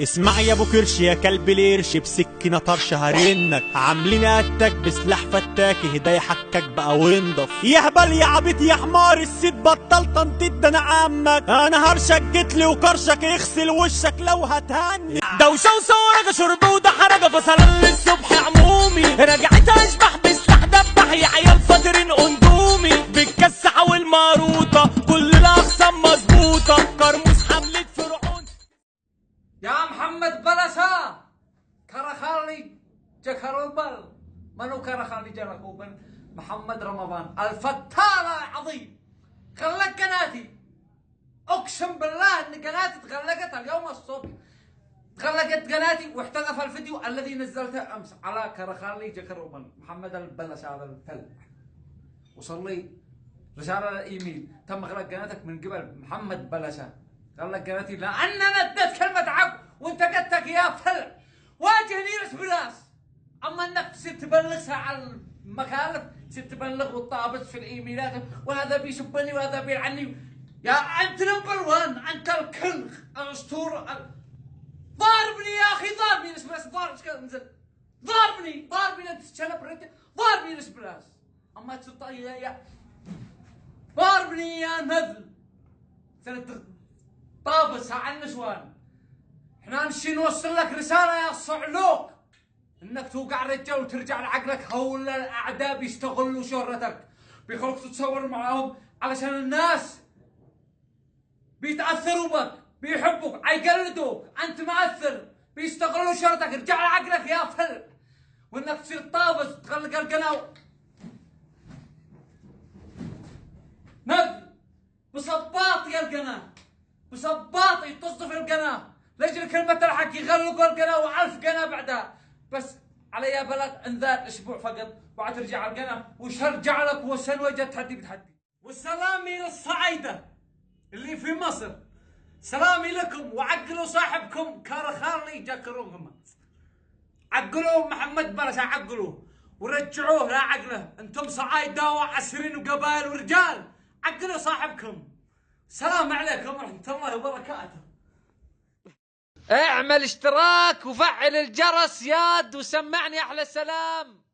اسمع يا ابو كرش يا كلب القرش، بسكينه طرش هرنك، عاملين قتك بسلاح فتاك، هدايا حكك بقى وانضف. يا هبل يا عبيط يا حمار السيد بطل تنطيط، ده انا عمك انا هرشك جيتلي وكرشك يغسل وشك لو هتهني. دوشه وصورة شرب وده حرجه فصلان للصبح عمومي، رجعت اشبح بسلاح دبح يا عيال فاطرين اندومي، بالكسحه والماروطه كل الاقسام مظبوطه، كرموس حمله فرعون. يا محمد بلسا كرخالي جكروبل منو كرخالي جركوبل محمد رمضان الفتار العظيم. غلق قناتي، اقسم بالله ان قناتي تغلقت اليوم الصبح، تغلقت قناتي واحتذف الفيديو الذي نزلته امس على كرخالي جكروبل محمد البلسا هذا الفل. وصل لي رساله الايميل تم غلق قناتك من قبل محمد بلسا. قال لك قناتي لان انا اديت كلمه عقب وانت قدتك يا فل واجهني راس براس. اما انك تصير تبلغها على المكالف، تصير تبلغ والطابس في الايميلات وهذا بيسبني وهذا بيلعني. يا انت نمبر 1، انت الكنغ الاسطوره. ضاربني يا اخي ضاربني راس براس، ضاربني انت تشلب رجل، ضاربني راس براس. اما تطير يا ضاربني يا نذل طابس على النسوان. احنا نشي نوصل لك رساله يا صعلوك انك توقع رجال وترجع لعقلك. هؤلاء الاعداء بيستغلوا شهرتك، بيخلوك تتصور معاهم علشان الناس بيتاثروا بك، بيحبوك، حيقلدوك. انت مؤثر، بيستغلوا شهرتك. ارجع لعقلك يا فل، وانك تصير طابس تغلق القناه نذل بصباط يا القناه، بصباط يتصف القناه لاجل كلمه الحق يغلقوا القناه و1000 قناه بعدها. بس علي بلغ انذار اسبوع فقط وبعد ترجع القناه وش ارجع لك وسنوجه تحدي بتحدي. والسلامي للصعايده اللي في مصر، سلامي لكم وعقلوا صاحبكم كرخالي جكروهم. عقلوا محمد بلسا، عقلوه ورجعوه لا عقله. انتم صعايده وعسرين وقبائل ورجال، عقلوا صاحبكم. السلام عليكم ورحمه الله وبركاته. اعمل اشتراك وفعل الجرس ياد وسمعني احلى سلام.